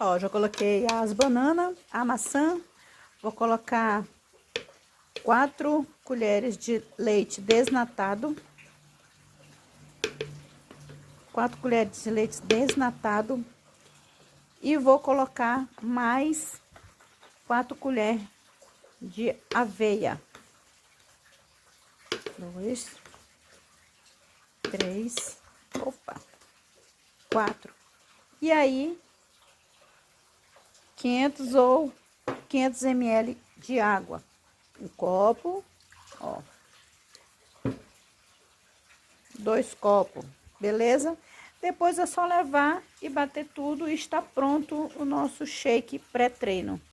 Ó, já coloquei as bananas, a maçã. Vou colocar 4 colheres de leite desnatado. 4 colheres de leite desnatado. E vou colocar mais 4 colheres de aveia. 2, 3, opa, 4. E aí, 500 ml de água. Um copo, ó. 2 copos, beleza? Depois é só levar e bater tudo e está pronto o nosso shake pré-treino.